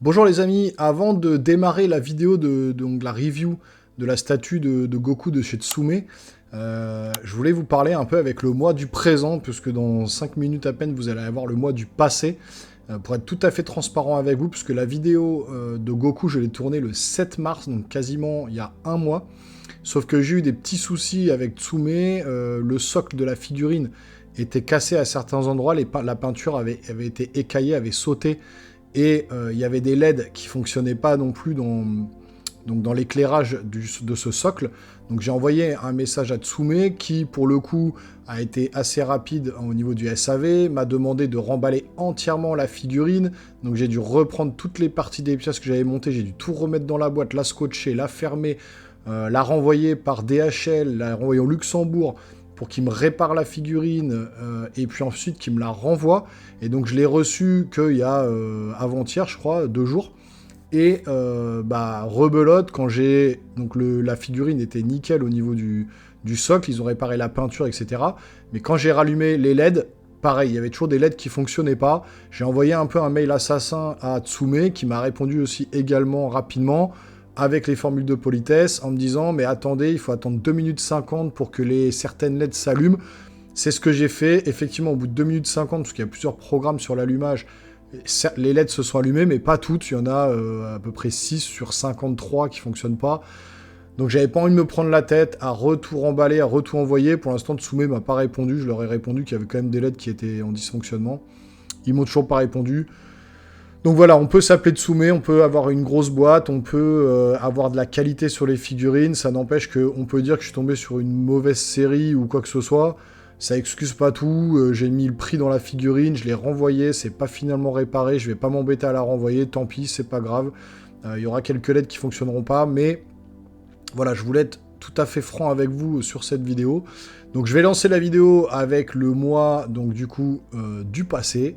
Bonjour les amis, avant de démarrer la vidéo donc la review de la statue de Goku de chez Tsume, je voulais vous parler un peu avec le mois du présent, puisque dans 5 minutes à peine vous allez avoir le mois du passé, pour être tout à fait transparent avec vous, puisque la vidéo de Goku je l'ai tournée le 7 mars, donc quasiment il y a un mois, sauf que j'ai eu des petits soucis avec Tsume, le socle de la figurine était cassé à certains endroits, la peinture avait été écaillée, avait sauté, et il y avait des LED qui fonctionnaient pas non plus dans l'éclairage de ce socle. Donc j'ai envoyé un message à Tsume qui, pour le coup, a été assez rapide au niveau du SAV, m'a demandé de remballer entièrement la figurine. Donc j'ai dû reprendre toutes les parties des pièces que j'avais montées, j'ai dû tout remettre dans la boîte, la scotcher, la fermer, la renvoyer par DHL, la renvoyer au Luxembourg, pour qu'il me répare la figurine, et puis ensuite qu'il me la renvoie. Et donc je l'ai reçu qu'il y a avant-hier, je crois, 2 jours. Et rebelote, quand j'ai... Donc la figurine était nickel au niveau du socle, ils ont réparé la peinture, etc. Mais quand j'ai rallumé les LED, pareil, il y avait toujours des LED qui fonctionnaient pas. J'ai envoyé un peu un mail assassin à Tsume, qui m'a répondu aussi également rapidement, avec les formules de politesse, en me disant « Mais attendez, il faut attendre 2 minutes 50 pour que certaines LED s'allument ». C'est ce que j'ai fait. Effectivement, au bout de 2 minutes 50, parce qu'il y a plusieurs programmes sur l'allumage, les LED se sont allumées, mais pas toutes. Il y en a à peu près 6 sur 53 qui ne fonctionnent pas. Donc j'avais pas envie de me prendre la tête à retour emballer, à retour envoyer. Pour l'instant, Tsume m'a pas répondu. Je leur ai répondu qu'il y avait quand même des LED qui étaient en dysfonctionnement. Ils m'ont toujours pas répondu. Donc voilà, on peut s'appeler Tsume, on peut avoir une grosse boîte, on peut avoir de la qualité sur les figurines. Ça n'empêche qu'on peut dire que je suis tombé sur une mauvaise série ou quoi que ce soit. Ça excuse pas tout, j'ai mis le prix dans la figurine, je l'ai renvoyé, c'est pas finalement réparé, je vais pas m'embêter à la renvoyer, tant pis, c'est pas grave. Il y aura quelques LED qui fonctionneront pas, mais voilà, je voulais être tout à fait franc avec vous sur cette vidéo. Donc je vais lancer la vidéo avec le mois, donc du coup, du passé,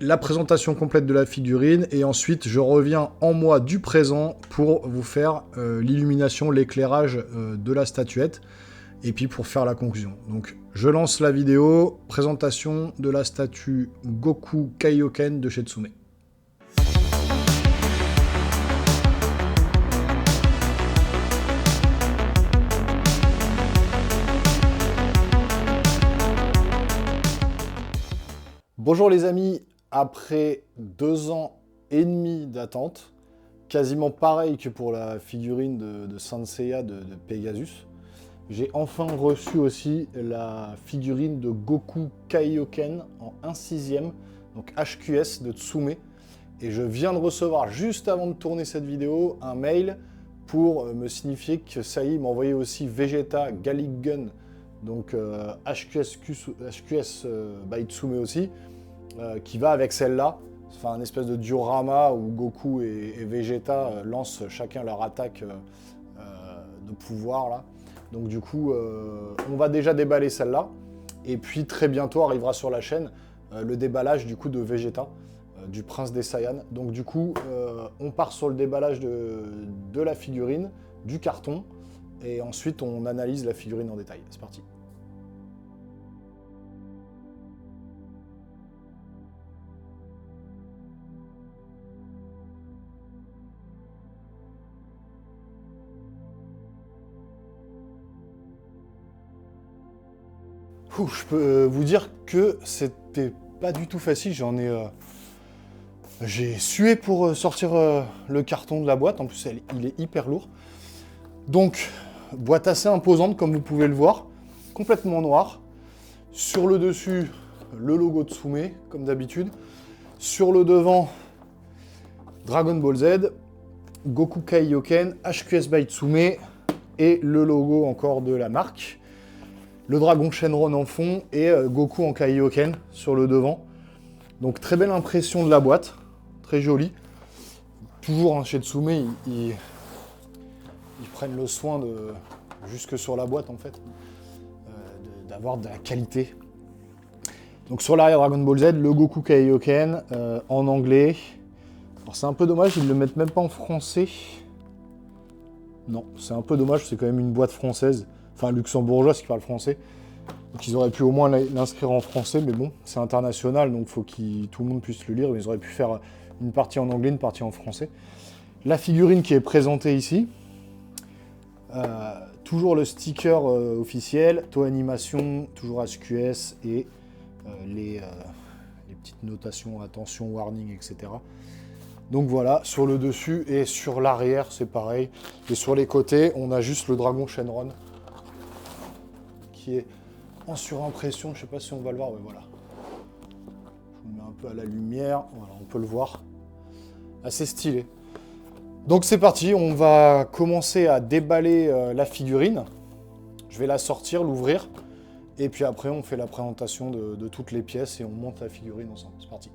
la présentation complète de la figurine, et ensuite je reviens en mois du présent pour vous faire l'illumination, l'éclairage de la statuette. Et puis pour faire la conclusion. Donc je lance la vidéo, présentation de la statue Goku Kaioken de chez Tsume. Bonjour les amis, après 2 ans et demi d'attente, quasiment pareil que pour la figurine de Saint Seiya de Pegasus, j'ai enfin reçu aussi la figurine de Goku Kaioken en 1/6, donc HQS de Tsume. Et je viens de recevoir, juste avant de tourner cette vidéo, un mail pour me signifier que ça y est, il m'a envoyé aussi Vegeta Gallic Gun, donc HQS by Tsume aussi, qui va avec celle-là. Enfin, un espèce de diorama où Goku et Vegeta lancent chacun leur attaque de pouvoir, là. Donc du coup, on va déjà déballer celle-là. Et puis très bientôt arrivera sur la chaîne le déballage du coup de Vegeta, du prince des Saiyans. Donc du coup, on part sur le déballage de la figurine, du carton. Et ensuite, on analyse la figurine en détail. C'est parti. Je peux vous dire que c'était pas du tout facile, j'ai sué pour sortir le carton de la boîte, en plus il est hyper lourd. Donc, boîte assez imposante comme vous pouvez le voir, complètement noire. Sur le dessus, le logo de Tsume, comme d'habitude. Sur le devant, Dragon Ball Z, Goku Kaioken, HQS by Tsume, et le logo encore de la marque. Le dragon Shenron en fond et Goku en Kaioken sur le devant. Donc très belle impression de la boîte, très jolie. Toujours chez Tsume, ils prennent le soin de, jusque sur la boîte en fait, d'avoir de la qualité. Donc sur l'arrière Dragon Ball Z, le Goku Kaioken en anglais. Alors c'est un peu dommage, ils ne le mettent même pas en français. Non, c'est un peu dommage, c'est quand même une boîte française. Enfin, luxembourgeoise qui parle français. Donc ils auraient pu au moins l'inscrire en français, mais bon, c'est international, donc il faut que tout le monde puisse le lire. Mais ils auraient pu faire Une partie en anglais, une partie en français. La figurine qui est présentée ici. Toujours le sticker officiel, taux animation, toujours HQS et les petites notations, attention, warning, etc. Donc voilà, sur le dessus et sur l'arrière, c'est pareil. Et sur les côtés, on a juste le dragon Shenron qui est en surimpression. Je ne sais pas si on va le voir, ouais, voilà. Je vous mets un peu à la lumière, voilà, on peut le voir. Assez stylé. Donc c'est parti, on va commencer à déballer la figurine. Je vais la sortir, l'ouvrir. Et puis après, on fait la présentation de toutes les pièces et on monte la figurine ensemble. C'est parti.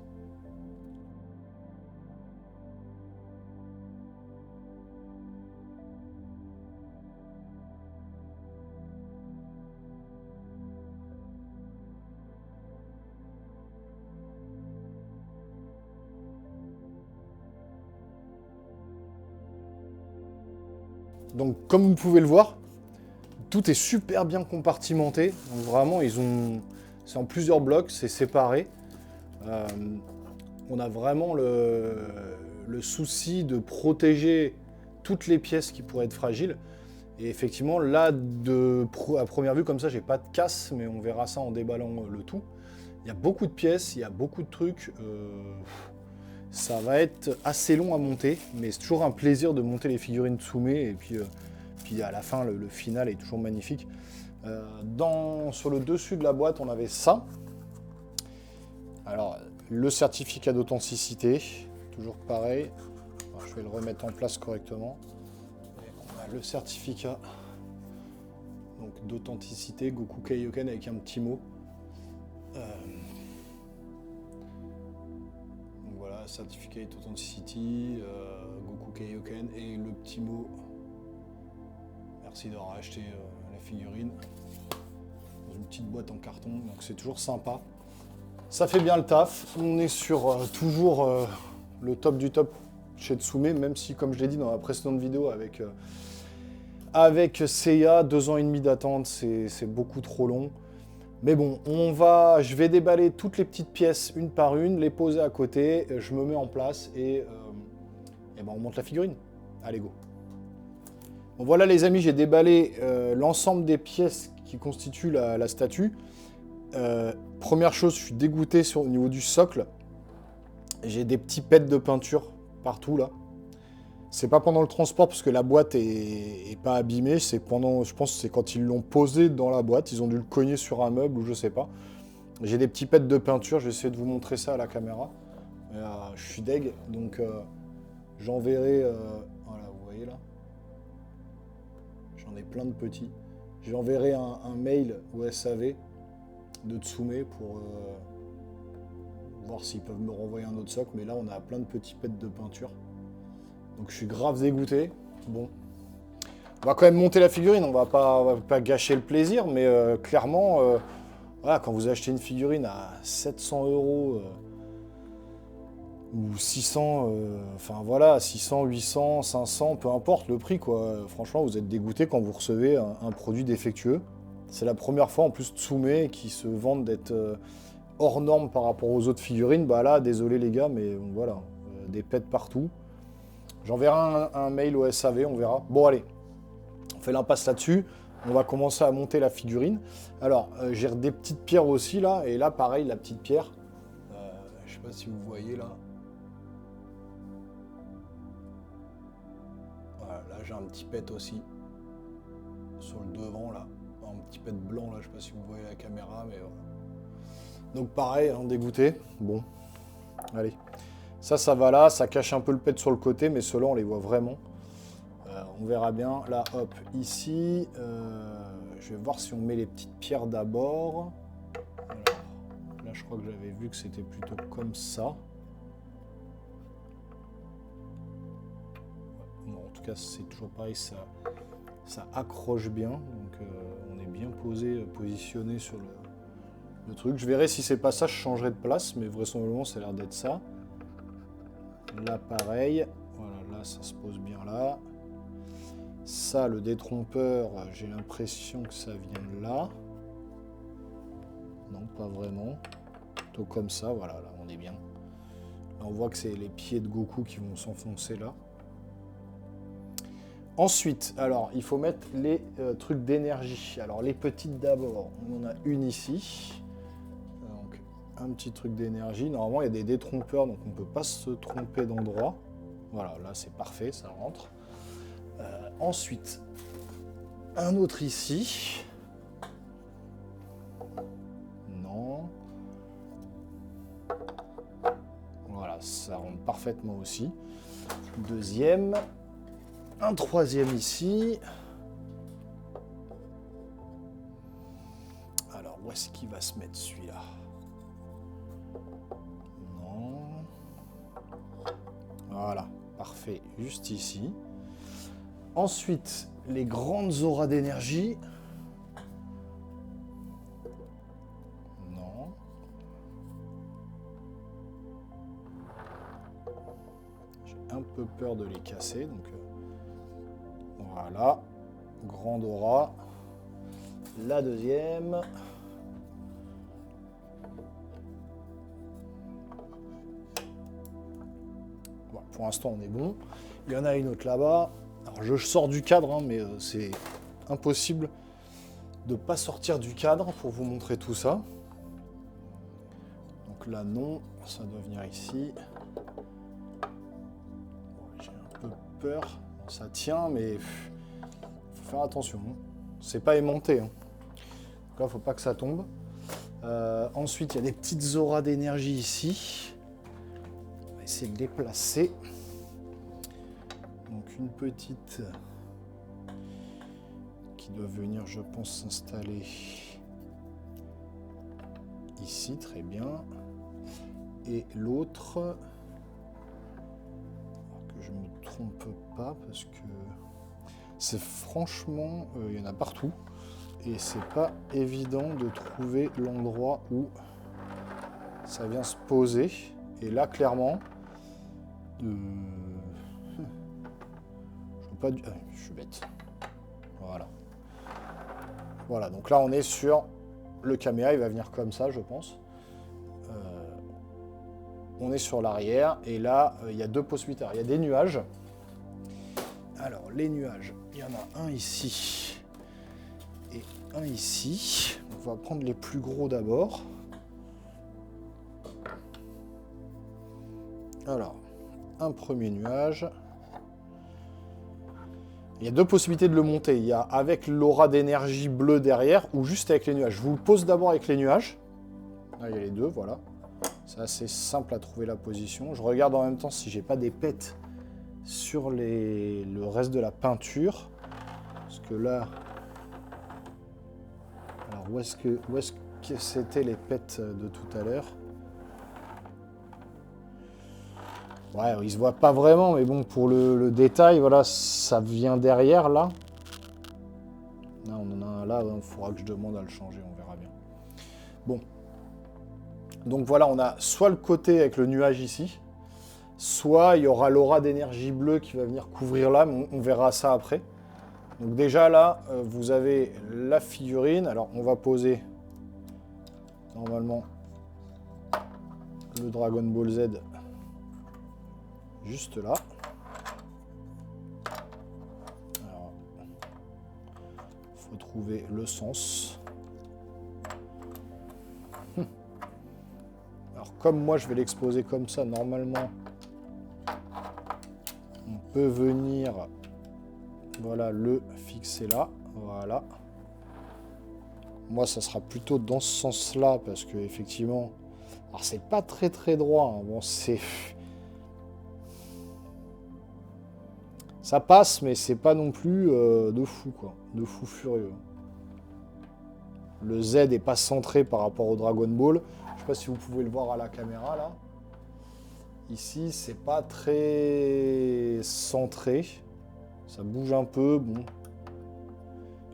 Donc comme vous pouvez le voir, tout est super bien compartimenté. Donc, vraiment, c'est en plusieurs blocs, c'est séparé. On a vraiment le souci de protéger toutes les pièces qui pourraient être fragiles. Et effectivement, là, à première vue, comme ça, j'ai pas de casse, mais on verra ça en déballant le tout. Il y a beaucoup de pièces, il y a beaucoup de trucs. Ça va être assez long à monter, mais c'est toujours un plaisir de monter les figurines Tsume. Et puis à la fin, le final est toujours magnifique. Sur le dessus de la boîte, on avait ça. Alors, le certificat d'authenticité, toujours pareil. Alors, je vais le remettre en place correctement. Et on a le certificat d'authenticité, Goku Kaioken avec un petit mot. Donc voilà, certificat d'authenticity, Goku Kaioken et le petit mot. Merci d'avoir acheté la figurine dans une petite boîte en carton, donc c'est toujours sympa. Ça fait bien le taf. On est sur toujours le top du top chez Tsume, même si, comme je l'ai dit dans la précédente vidéo avec Seiya, 2 ans et demi d'attente, c'est beaucoup trop long. Mais bon, je vais déballer toutes les petites pièces une par une, les poser à côté, je me mets en place et ben on monte la figurine. Allez, go. Bon, voilà les amis, j'ai déballé l'ensemble des pièces qui constituent la statue. Première chose, je suis dégoûté au niveau du socle. J'ai des petits pets de peinture partout là. C'est pas pendant le transport parce que la boîte est pas abîmée, c'est pendant, je pense que c'est quand ils l'ont posé dans la boîte, ils ont dû le cogner sur un meuble ou je sais pas. J'ai des petits pets de peinture, je vais essayer de vous montrer ça à la caméra. Je suis deg, donc j'enverrai, voilà, vous voyez là. J'en ai plein de petits. J'enverrai un mail au SAV de Tsume pour voir s'ils peuvent me renvoyer un autre socle. Mais là, on a plein de petits pets de peinture. Donc je suis grave dégoûté. Bon. On va quand même monter la figurine. On va pas gâcher le plaisir. Mais clairement, voilà, quand vous achetez une figurine à 700 € ou 600, enfin voilà, 600, 800, 500, peu importe le prix, quoi. Franchement, vous êtes dégoûté quand vous recevez un produit défectueux. C'est la première fois, en plus, Tsume qui se vantent d'être hors norme par rapport aux autres figurines. Bah là, désolé les gars, mais voilà, des pets partout. J'enverrai un mail au SAV, on verra. Bon, allez, on fait l'impasse là-dessus. On va commencer à monter la figurine. Alors, j'ai des petites pierres aussi, là. Et là, pareil, la petite pierre. Je sais pas si vous voyez, là. Voilà, là, j'ai un petit pet aussi. Sur le devant, là. Un petit pet blanc, là. Je sais pas si vous voyez la caméra, mais voilà. Donc, pareil, hein, dégoûté. Bon, allez. Ça va là. Ça cache un peu le pet sur le côté, mais ceux-là, on les voit vraiment. On verra bien. Là, hop, ici. Je vais voir si on met les petites pierres d'abord. Alors, là, je crois que j'avais vu que c'était plutôt comme ça. Bon, en tout cas, c'est toujours pareil, ça accroche bien. Donc, on est bien positionné sur le truc. Je verrai si c'est pas ça, je changerai de place, mais vraisemblablement, ça a l'air d'être ça. Là, pareil. Voilà, là, ça se pose bien là. Ça, le détrompeur, j'ai l'impression que ça vient de là. Non, pas vraiment. Plutôt comme ça, voilà, là, on est bien. Là, on voit que c'est les pieds de Goku qui vont s'enfoncer là. Ensuite, alors, il faut mettre les trucs d'énergie. Alors, les petites d'abord. On en a une ici. Donc, un petit truc d'énergie. Normalement, il y a des détrompeurs, donc on ne peut pas se tromper d'endroit. Voilà, là, c'est parfait, ça rentre. Ensuite, un autre ici. Non. Voilà, ça rentre parfaitement aussi. Deuxième. Un troisième ici. Alors, où est-ce qu'il va se mettre celui-là? Non. Voilà, parfait, juste ici. Ensuite, les grandes auras d'énergie. Non. J'ai un peu peur de les casser, donc... Voilà, grande aura. La deuxième. Bon, pour l'instant, on est bon. Il y en a une autre là-bas. Alors, je sors du cadre, hein, mais c'est impossible de ne pas sortir du cadre pour vous montrer tout ça. Donc là, non, ça doit venir ici. Bon, j'ai un peu peur. Ça tient, mais faut faire attention. C'est pas aimanté. Hein. Donc là, faut pas que ça tombe. Ensuite, il y a des petites auras d'énergie ici. On va essayer de les placer. Donc une petite qui doit venir, je pense, s'installer ici, très bien. Et l'autre... je me trompe pas parce que c'est franchement il y en a partout et c'est pas évident de trouver l'endroit où ça vient se poser. Et là clairement je pas du... je suis bête. Voilà, donc là on est sur le caméra, il va venir comme ça je pense. On est sur l'arrière et là, il y a deux possibilités. Il y a des nuages. Alors, les nuages, il y en a un ici et un ici. On va prendre les plus gros d'abord. Alors, un premier nuage. Il y a deux possibilités de le monter. Il y a avec l'aura d'énergie bleue derrière ou juste avec les nuages. Je vous le pose d'abord avec les nuages. Là, il y a les deux, voilà. C'est assez simple à trouver la position. Je regarde en même temps si j'ai pas des pets sur le reste de la peinture. Parce que là... Alors où est-ce que c'était les pets de tout à l'heure? Ouais, ils se voient pas vraiment, mais bon, pour le détail, voilà, ça vient derrière, là. Là, on en a un là, il faudra que je demande à le changer, on verra bien. Bon. Donc voilà, on a soit le côté avec le nuage ici, soit il y aura l'aura d'énergie bleue qui va venir couvrir là, mais on verra ça après. Donc déjà là, vous avez la figurine. Alors on va poser normalement le Dragon Ball Z juste là. Alors, faut trouver le sens. Alors comme moi je vais l'exposer comme ça, normalement on peut venir, voilà, le fixer là, voilà. Moi ça sera plutôt dans ce sens là parce que effectivement, alors c'est pas très droit, hein. Bon c'est, ça passe mais c'est pas non plus de fou quoi, de fou furieux. Le Z est pas centré par rapport au Dragon Ball. Je sais pas si vous pouvez le voir à la caméra là. Ici, c'est pas très centré. Ça bouge un peu, bon.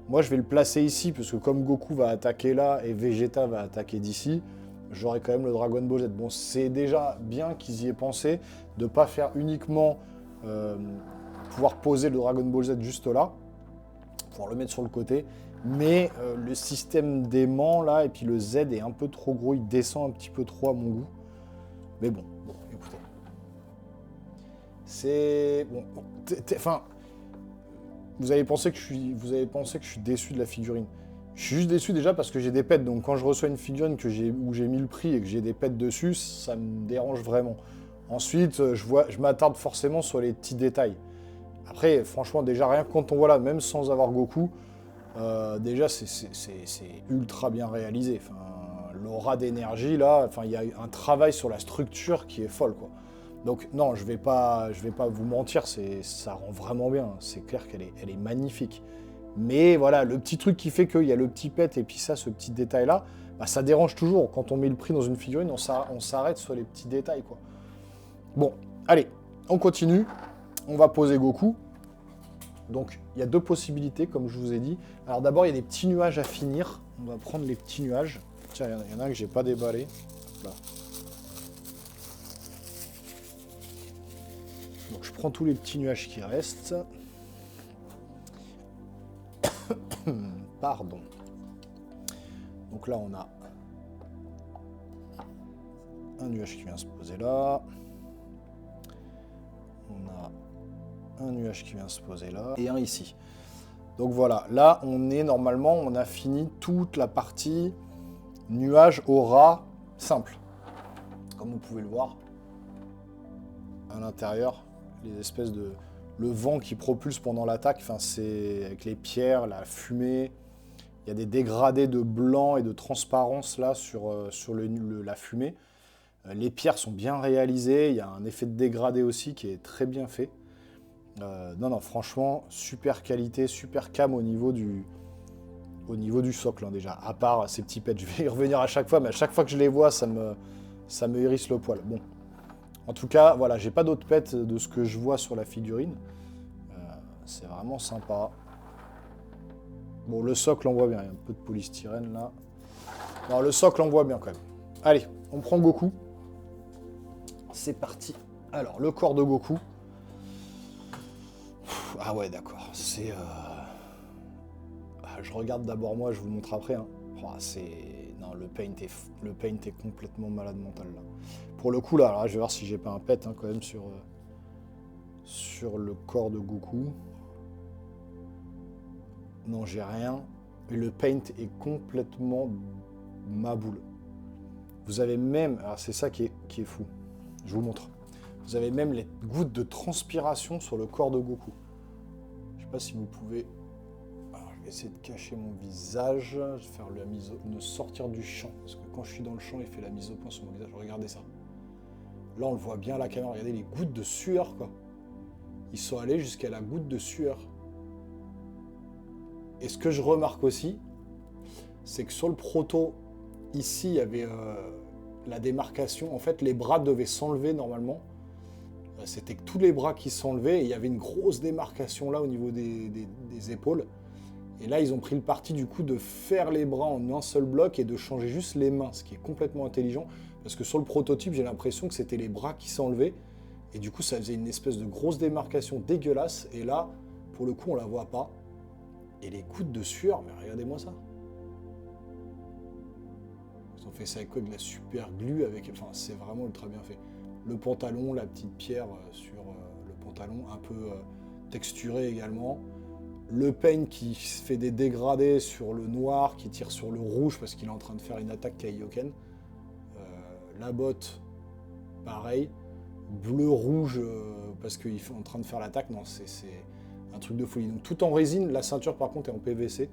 Moi, je vais le placer ici, parce que comme Goku va attaquer là et Vegeta va attaquer d'ici, j'aurai quand même le Dragon Ball Z. Bon, c'est déjà bien qu'ils y aient pensé de ne pas faire uniquement pouvoir poser le Dragon Ball Z juste là, pouvoir le mettre sur le côté. Mais le système d'aimant là, et puis le Z est un peu trop gros, il descend un petit peu trop à mon goût. Mais bon, écoutez, C'est... Bon, enfin... Vous avez pensé que je suis déçu de la figurine. Je suis juste déçu déjà parce que j'ai des pets, donc quand je reçois une figurine où j'ai mis le prix et que j'ai des pets dessus, ça me dérange vraiment. Ensuite, je m'attarde forcément sur les petits détails. Après, franchement, déjà rien que quand on voit là, même sans avoir Goku, déjà c'est ultra bien réalisé. Enfin, l'aura d'énergie là, enfin il y a un travail sur la structure qui est folle quoi. Donc non, je vais pas vous mentir, ça rend vraiment bien. C'est clair elle est magnifique. Mais voilà, le petit truc qui fait qu'il y a le petit pet et puis ça, ce petit détail là, bah, ça dérange toujours. Quand on met le prix dans une figurine, on s'arrête sur les petits détails quoi. Bon, allez, on continue. On va poser Goku. Donc, il y a deux possibilités, comme je vous ai dit. Alors d'abord, il y a des petits nuages à finir. On va prendre les petits nuages. Tiens, il y en a un que j'ai pas déballé. Là. Donc, je prends tous les petits nuages qui restent. Pardon. Donc là, on a un nuage qui vient se poser là. On a un nuage qui vient se poser là, et un ici. Donc voilà, là on est normalement, on a fini toute la partie nuage aura simple. Comme vous pouvez le voir, à l'intérieur, les espèces de... Le vent qui propulse pendant l'attaque, enfin c'est avec les pierres, la fumée, il y a des dégradés de blanc et de transparence là sur la fumée. Les pierres sont bien réalisées, il y a un effet de dégradé aussi qui est très bien fait. Non, franchement, super qualité, super cam au niveau du socle, hein, déjà. À part ces petits pets, je vais y revenir à chaque fois, mais à chaque fois que je les vois, ça me hérisse le poil. Bon. En tout cas, voilà, j'ai pas d'autres pets de ce que je vois sur la figurine. C'est vraiment sympa. Bon, le socle, on voit bien. Il y a un peu de polystyrène, là. Non, le socle, on voit bien, quand même. Allez, on prend Goku. C'est parti. Alors, le corps de Goku. Ah ouais, d'accord. C'est... je regarde d'abord moi, je vous montre après. Hein. Oh, non, le paint est complètement malade mental, là. Pour le coup, là, je vais voir si j'ai pas un pet, hein, quand même, sur le corps de Goku. Non, j'ai rien. Et le paint est complètement ma boule. Vous avez même... Alors, c'est ça qui est fou. Je vous montre. Vous avez même les gouttes de transpiration sur le corps de Goku. Je sais pas si vous pouvez... Alors, je vais essayer de cacher mon visage. Je vais faire la mise de sortir du champ. Parce que quand je suis dans le champ, il fait la mise au point sur mon visage. Regardez ça. Là, on le voit bien à la caméra. Regardez les gouttes de sueur, quoi. Ils sont allés jusqu'à la goutte de sueur. Et ce que je remarque aussi, c'est que sur le proto, ici, il y avait la démarcation. En fait, les bras devaient s'enlever normalement. C'était que tous les bras qui s'enlevaient et il y avait une grosse démarcation là au niveau des épaules. Et là, ils ont pris le parti du coup de faire les bras en un seul bloc et de changer juste les mains, ce qui est complètement intelligent. Parce que sur le prototype, j'ai l'impression que c'était les bras qui s'enlevaient. Et du coup, ça faisait une espèce de grosse démarcation dégueulasse. Et là, pour le coup, on la voit pas. Et les gouttes de sueur, mais regardez-moi ça. Ils ont fait ça avec quoi? De la super glue avec... Enfin, c'est vraiment ultra bien fait. Le pantalon, la petite pierre sur le pantalon, un peu texturé également. Le paint qui fait des dégradés sur le noir, qui tire sur le rouge parce qu'il est en train de faire une attaque Kaioken. La botte, pareil. Bleu-rouge parce qu'il est en train de faire l'attaque. Non, c'est un truc de folie. Donc tout en résine, la ceinture par contre est en PVC.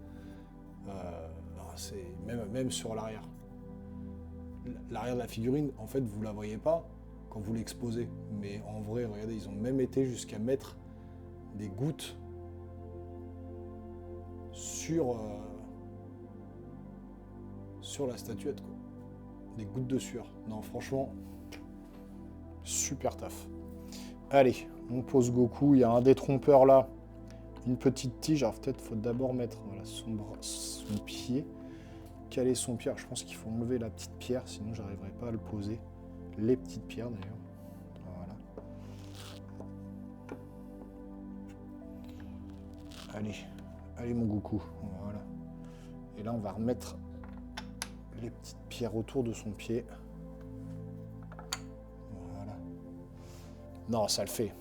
C'est même sur l'arrière. L'arrière de la figurine, en fait, vous la voyez pas quand vous l'exposez. Mais en vrai, regardez, ils ont même été jusqu'à mettre des gouttes sur la statuette, quoi. Des gouttes de sueur. Non, franchement, super taf. Allez, on pose Goku. Il y a un détrompeur là. Une petite tige. Alors peut-être faut d'abord mettre voilà, son pied. Caler son pied. Alors, je pense qu'il faut enlever la petite pierre, sinon j'arriverai pas à le poser. Les petites pierres d'ailleurs. Voilà. Allez mon Goku. Voilà. Et là on va remettre les petites pierres autour de son pied. Voilà. Non, ça le fait.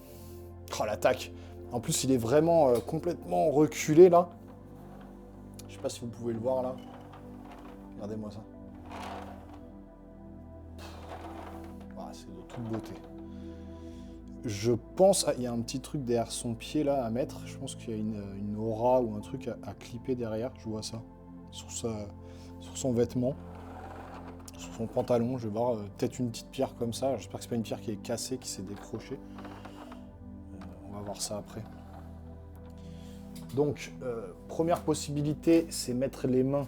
Oh, l'attaque. En plus, il est vraiment complètement reculé, là. Je sais pas si vous pouvez le voir, là. Regardez-moi ça. Ah, c'est de toute beauté. Je pense... Ah, il y a un petit truc derrière son pied, là, à mettre. Je pense qu'il y a une aura ou un truc à clipper derrière. Je vois ça. Sur son vêtement. Sur son pantalon. Je vais voir peut-être une petite pierre comme ça. J'espère que c'est pas une pierre qui est cassée, qui s'est décrochée. On va voir ça après. Donc, première possibilité, c'est mettre les mains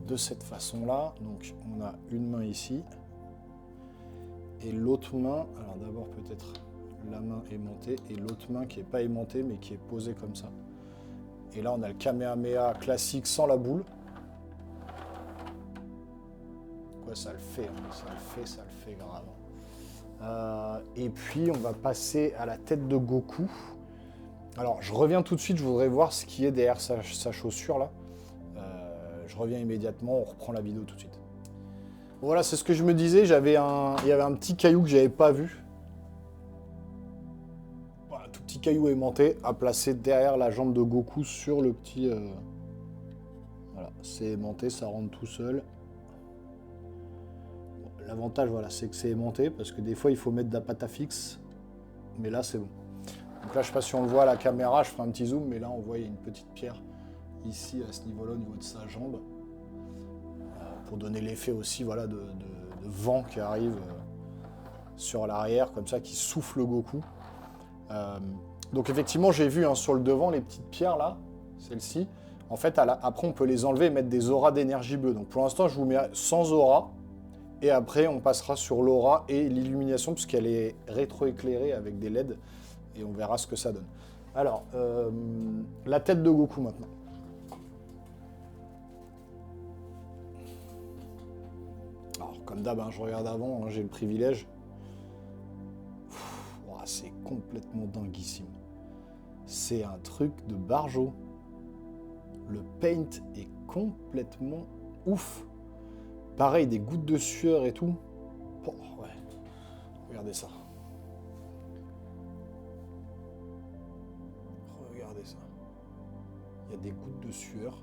de cette façon-là. Donc, on a une main ici. Et l'autre main, alors d'abord peut-être la main aimantée, et l'autre main qui n'est pas aimantée, mais qui est posée comme ça. Et là, on a le Kamehameha classique sans la boule. Quoi, ça le fait, hein, ça le fait grave. Et puis, on va passer à la tête de Goku. Alors, je reviens tout de suite, je voudrais voir ce qui est derrière sa chaussure, là. Je reviens immédiatement, on reprend la vidéo tout de suite. Voilà, c'est ce que je me disais, il y avait un petit caillou que j'avais pas vu. Voilà, tout petit caillou aimanté à placer derrière la jambe de Goku sur le petit... Voilà, c'est aimanté, ça rentre tout seul. Bon, l'avantage, voilà, c'est que c'est aimanté, parce que des fois, il faut mettre de la pâte à fixe. Mais là, c'est bon. Donc là, je sais pas si on le voit à la caméra, je ferai un petit zoom, mais là, on voit il y a une petite pierre ici, à ce niveau-là, au niveau de sa jambe. Pour donner l'effet aussi, voilà, de vent qui arrive sur l'arrière, comme ça, qui souffle Goku. Donc effectivement, j'ai vu hein, sur le devant les petites pierres là, celles-ci. En fait, après, on peut les enlever et mettre des auras d'énergie bleue. Donc pour l'instant, je vous mets sans aura. Et après, on passera sur l'aura et l'illumination, puisqu'elle est rétroéclairée avec des LED. Et on verra ce que ça donne. Alors, la tête de Goku maintenant. Alors, comme d'hab, hein, je regarde avant, hein, j'ai le privilège. C'est complètement dinguissime. C'est un truc de barjo. Le paint est complètement ouf. Pareil, des gouttes de sueur et tout. Oh, ouais. Regardez ça. Regardez ça. Il y a des gouttes de sueur.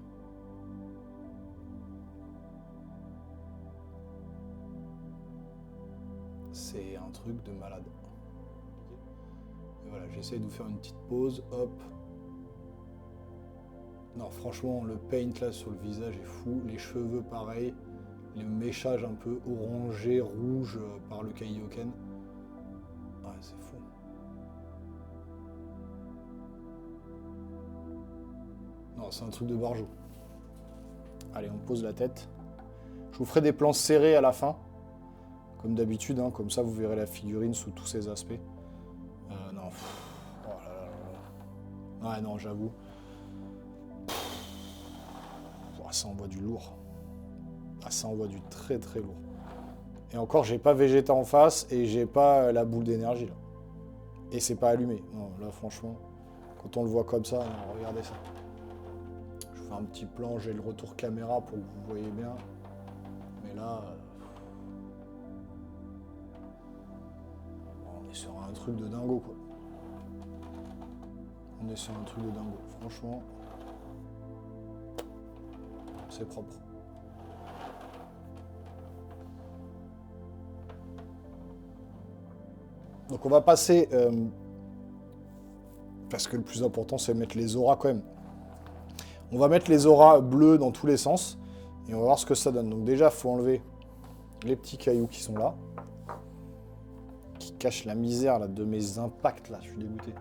C'est un truc de malade. Et voilà, j'essaie de vous faire une petite pause. Hop. Non, franchement, le paint là sur le visage est fou. Les cheveux, pareil. Les méchages un peu orangés, rouges par le Kaioken. Ouais, c'est fou. Non, c'est un truc de barjo. Allez, on pose la tête. Je vous ferai des plans serrés à la fin. Comme d'habitude, hein, comme ça vous verrez la figurine sous tous ses aspects. Non. Oh là là là. Ouais, non, j'avoue. Oh, ça envoie du lourd. Ah, ça envoie du très très lourd. Et encore, j'ai pas Vegeta en face et j'ai pas la boule d'énergie là. Et c'est pas allumé. Non, là franchement, quand on le voit comme ça, non, regardez ça. Je fais un petit plan, j'ai le retour caméra pour que vous voyez bien. Mais là... on est sur un truc de dingo quoi. On est sur un truc de dingo. Franchement, c'est propre. Donc on va passer, parce que le plus important c'est de mettre les auras quand même. On va mettre les auras bleues dans tous les sens, et on va voir ce que ça donne. Donc déjà, il faut enlever les petits cailloux qui sont là, qui cachent la misère là, de mes impacts là, je suis dégoûté.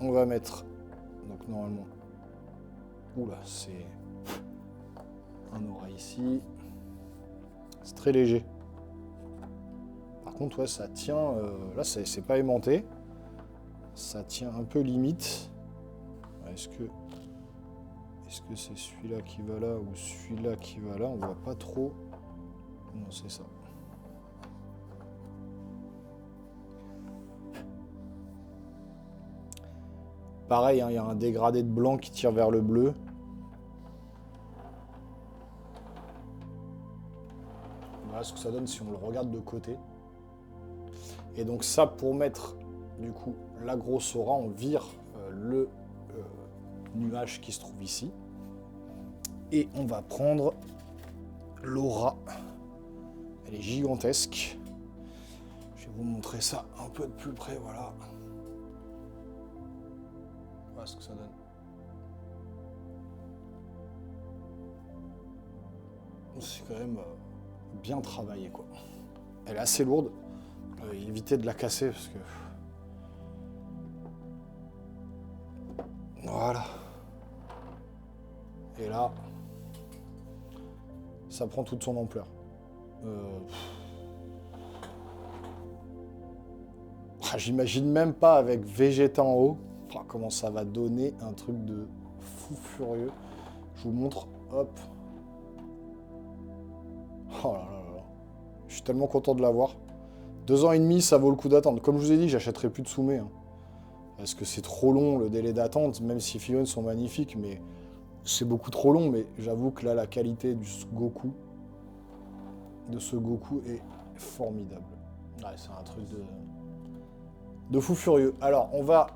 On va mettre, donc normalement, oula, c'est un aura ici, c'est très léger. Par contre, ouais, ça tient, là c'est pas aimanté, ça tient un peu limite. Est-ce que c'est celui-là qui va là ou celui-là qui va là? On voit pas trop. Non, c'est ça. Pareil, hein, il y a un dégradé de blanc qui tire vers le bleu. Voilà ce que ça donne si on le regarde de côté. Et donc ça, pour mettre du coup la grosse aura, on vire le nuage qui se trouve ici. Et on va prendre l'aura. Elle est gigantesque. Je vais vous montrer ça un peu de plus près, voilà. Voilà ce que ça donne. C'est quand même bien travaillé, quoi. Elle est assez lourde. Évitez de la casser parce que... Voilà. Et là, ça prend toute son ampleur. J'imagine même pas avec Vegeta en haut comment ça va donner un truc de fou furieux. Je vous montre, hop. Oh là là là. Je suis tellement content de l'avoir. 2 ans et demi, ça vaut le coup d'attendre. Comme je vous ai dit, j'achèterai plus de Soumé. Hein, parce que c'est trop long le délai d'attente, même si les figurines sont magnifiques, mais c'est beaucoup trop long. Mais j'avoue que là, la qualité de ce Goku est formidable. Ouais, c'est un truc de fou furieux. Alors, on va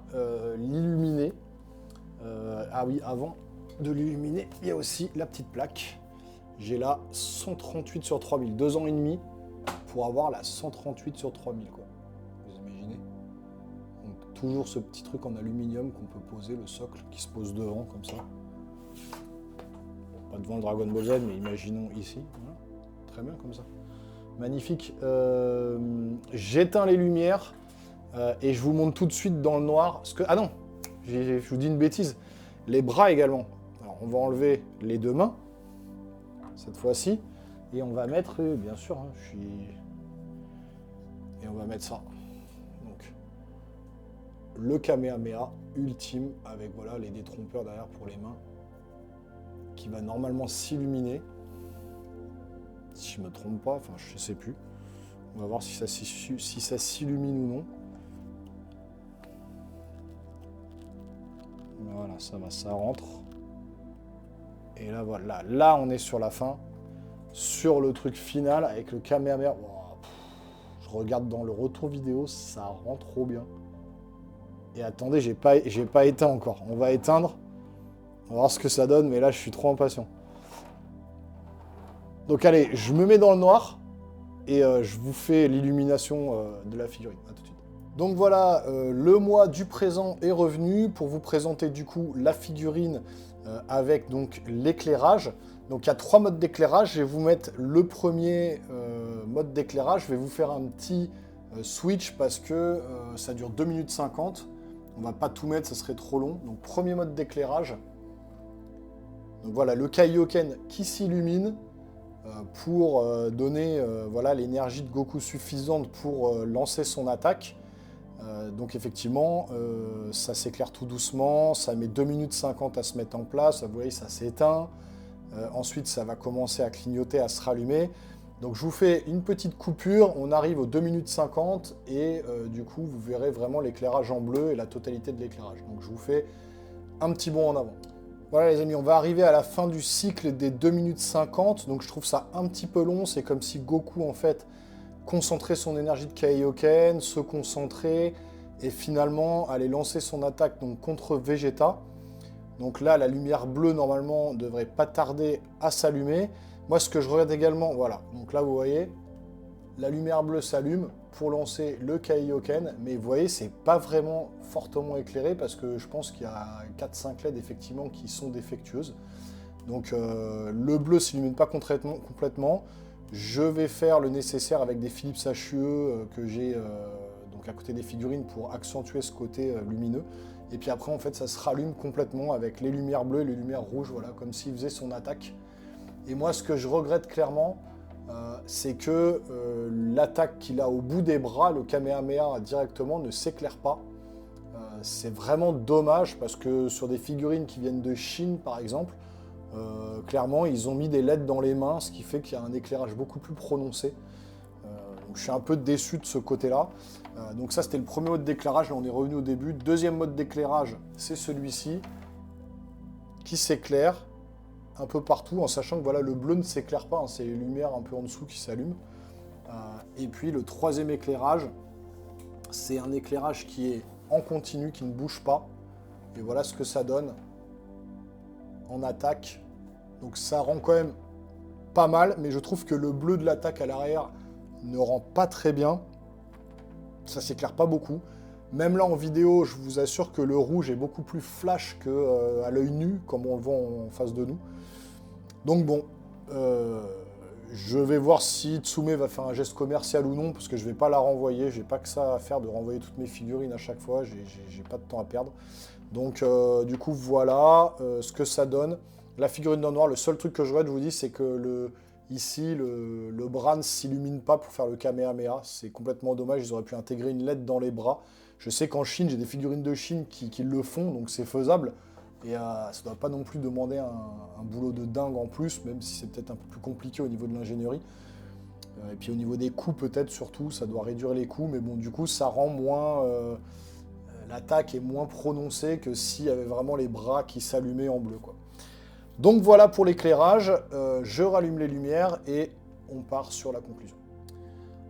l'illuminer. Ah oui, avant de l'illuminer, il y a aussi la petite plaque. J'ai la 138 sur 3000, 2 ans et demi pour avoir la 138 sur 3000, quoi. Vous imaginez? Donc, toujours ce petit truc en aluminium qu'on peut poser, le socle qui se pose devant, comme ça. Bon, pas devant le Dragon Ball Z, mais imaginons ici. Voilà. Très bien, comme ça. Magnifique. J'éteins les lumières et je vous montre tout de suite dans le noir. Ah non, je vous dis une bêtise. Les bras également. Alors, on va enlever les 2 mains. Cette fois-ci, et on va mettre, bien sûr, hein, et on va mettre ça. Donc, le Kamehameha ultime, avec voilà les détrompeurs derrière pour les mains, qui va normalement s'illuminer. Si je me trompe pas, enfin je sais plus. On va voir si ça s'illumine ou non. Voilà, ça va, ça rentre. Et là, voilà, là, on est sur la fin, sur le truc final avec le Kamehameha. Wow, je regarde dans le retour vidéo, ça rend trop bien. Et attendez, j'ai pas éteint encore. On va éteindre, on va voir ce que ça donne, mais là, je suis trop impatient. Donc allez, je me mets dans le noir et je vous fais l'illumination de la figurine. À tout de suite. Donc voilà, le mois du présent est revenu pour vous présenter du coup la figurine avec donc l'éclairage. Donc il y a 3 modes d'éclairage. Je vais vous mettre le premier mode d'éclairage. Je vais vous faire un petit switch parce que ça dure 2 minutes 50. On va pas tout mettre, ça serait trop long. Donc premier mode d'éclairage. Donc voilà, le Kaioken qui s'illumine pour donner voilà, l'énergie de Goku suffisante pour lancer son attaque. Donc effectivement, ça s'éclaire tout doucement, ça met 2 minutes 50 à se mettre en place, vous voyez, ça s'éteint. Ensuite, ça va commencer à clignoter, à se rallumer. Donc je vous fais une petite coupure, on arrive aux 2 minutes 50 et du coup, vous verrez vraiment l'éclairage en bleu et la totalité de l'éclairage. Donc je vous fais un petit bond en avant. Voilà les amis, on va arriver à la fin du cycle des 2 minutes 50, donc je trouve ça un petit peu long, c'est comme si Goku en fait concentrer son énergie de Kaioken, se concentrer et finalement aller lancer son attaque donc, contre Vegeta. Donc là, la lumière bleue, normalement, ne devrait pas tarder à s'allumer. Moi, ce que je regarde également, voilà, donc là, vous voyez, la lumière bleue s'allume pour lancer le Kaioken, mais vous voyez, c'est pas vraiment fortement éclairé parce que je pense qu'il y a 4-5 LED, effectivement, qui sont défectueuses. Donc le bleu ne s'illumine pas complètement. Je vais faire le nécessaire avec des Philips HUE que j'ai donc à côté des figurines pour accentuer ce côté lumineux. Et puis après, en fait, ça se rallume complètement avec les lumières bleues et les lumières rouges, voilà, comme s'il faisait son attaque. Et moi, ce que je regrette clairement, c'est que l'attaque qu'il a au bout des bras, le Kamehameha directement, ne s'éclaire pas. C'est vraiment dommage parce que sur des figurines qui viennent de Chine, par exemple, clairement, ils ont mis des LED dans les mains, ce qui fait qu'il y a un éclairage beaucoup plus prononcé. Donc je suis un peu déçu de ce côté-là. Donc ça, c'était le premier mode d'éclairage. Là, on est revenu au début. Deuxième mode d'éclairage, c'est celui-ci, qui s'éclaire un peu partout, en sachant que voilà, le bleu ne s'éclaire pas. Hein, c'est les lumières un peu en dessous qui s'allument. Et puis le troisième éclairage, C'est un éclairage qui est en continu, qui ne bouge pas. Et voilà ce que ça donne en attaque. Donc ça rend quand même pas mal, mais je trouve que le bleu de l'attaque à l'arrière ne rend pas très bien. Ça s'éclaire pas beaucoup. Même là en vidéo, je vous assure que le rouge est beaucoup plus flash qu'à l'œil nu, comme on le voit en face de nous. Donc bon, je vais voir si Tsume va faire un geste commercial ou non, parce que je vais pas la renvoyer. J'ai pas que ça à faire de renvoyer toutes mes figurines à chaque fois. J'ai pas de temps à perdre. Donc du coup voilà ce que ça donne. La figurine dans le noir, le seul truc que je regrette, je vous dis, c'est que ici, le bras ne s'illumine pas pour faire le Kamehameha. C'est complètement dommage, ils auraient pu intégrer une LED dans les bras. Je sais qu'en Chine, j'ai des figurines de Chine qui le font, donc c'est faisable. Et ça ne doit pas non plus demander un boulot de dingue en plus, même si c'est peut-être un peu plus compliqué au niveau de l'ingénierie. Et puis au niveau des coûts peut-être surtout, ça doit réduire les coûts, mais bon du coup ça rend moins... l'attaque est moins prononcée que s'il y avait vraiment les bras qui s'allumaient en bleu, quoi. Donc voilà pour l'éclairage, je rallume les lumières et on part sur la conclusion.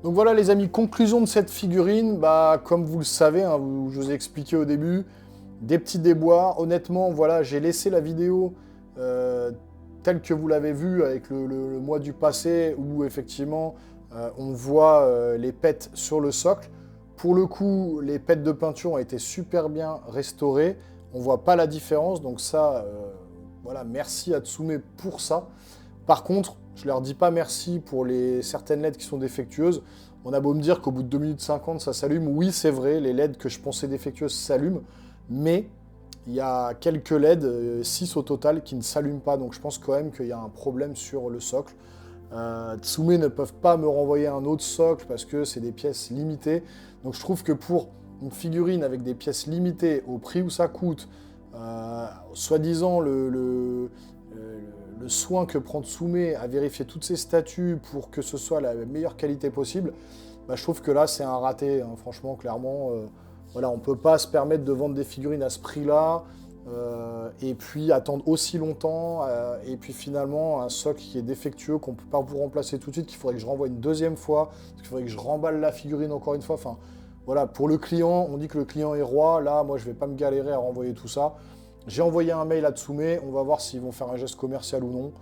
Donc voilà les amis, conclusion de cette figurine, bah, comme vous le savez, hein, je vous ai expliqué au début, des petits déboires. Honnêtement, voilà, j'ai laissé la vidéo telle que vous l'avez vue avec le mois du passé où effectivement on voit les pets sur le socle. Pour le coup, les pets de peinture ont été super bien restaurées, on voit pas la différence, donc ça... voilà, merci à Tsume pour ça. Par contre, je leur dis pas merci pour certaines LED qui sont défectueuses. On a beau me dire qu'au bout de 2 minutes 50, ça s'allume. Oui, c'est vrai, les LED que je pensais défectueuses s'allument. Mais il y a quelques LED, 6 au total, qui ne s'allument pas. Donc je pense quand même qu'il y a un problème sur le socle. Tsume ne peuvent pas me renvoyer un autre socle parce que c'est des pièces limitées. Donc je trouve que pour une figurine avec des pièces limitées, au prix où ça coûte, soi-disant le soin que prend Tsume à vérifier toutes ces statues pour que ce soit la meilleure qualité possible, bah, je trouve que là c'est un raté, hein, franchement, clairement. Voilà, on ne peut pas se permettre de vendre des figurines à ce prix-là, et puis attendre aussi longtemps, et puis finalement un socle qui est défectueux, qu'on ne peut pas vous remplacer tout de suite, qu'il faudrait que je renvoie une deuxième fois, qu'il faudrait que je remballe la figurine encore une fois, enfin... Voilà, pour le client, on dit que le client est roi. Là, moi, je ne vais pas me galérer à renvoyer tout ça. J'ai envoyé un mail à Tsume. On va voir s'ils vont faire un geste commercial ou non.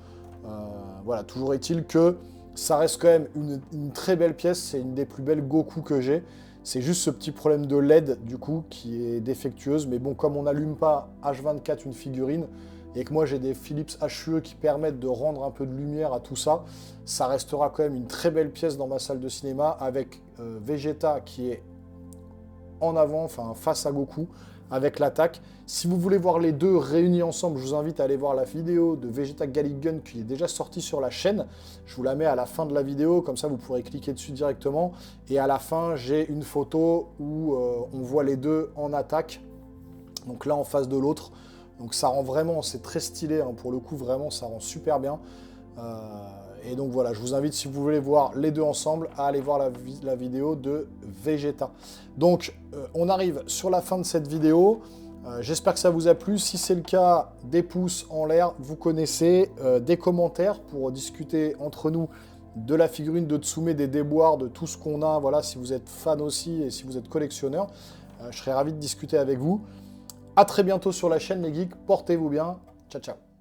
Voilà, toujours est-il que ça reste quand même une très belle pièce. C'est une des plus belles Goku que j'ai. C'est juste ce petit problème de LED, du coup, qui est défectueuse. Mais bon, comme on n'allume pas H24 une figurine, et que moi, j'ai des Philips HUE qui permettent de rendre un peu de lumière à tout ça, ça restera quand même une très belle pièce dans ma salle de cinéma, avec Vegeta qui est en avant, enfin face à Goku, avec l'attaque. Si vous voulez voir les deux réunis ensemble, je vous invite à aller voir la vidéo de Vegeta Gallic Gun qui est déjà sortie sur la chaîne. Je vous la mets à la fin de la vidéo, comme ça vous pourrez cliquer dessus directement. Et à la fin, j'ai une photo où on voit les deux en attaque, donc l'un en face de l'autre. Donc ça rend vraiment, c'est très stylé, hein, pour le coup, vraiment, ça rend super bien. Et donc voilà, je vous invite, si vous voulez voir les deux ensemble, à aller voir la vidéo de Vegeta. Donc, on arrive sur la fin de cette vidéo. J'espère que ça vous a plu. Si c'est le cas, des pouces en l'air, vous connaissez, des commentaires pour discuter entre nous de la figurine de Tsume, des déboires, de tout ce qu'on a. Voilà, si vous êtes fan aussi et si vous êtes collectionneur, je serais ravi de discuter avec vous. À très bientôt sur la chaîne, les geeks. Portez-vous bien. Ciao, ciao.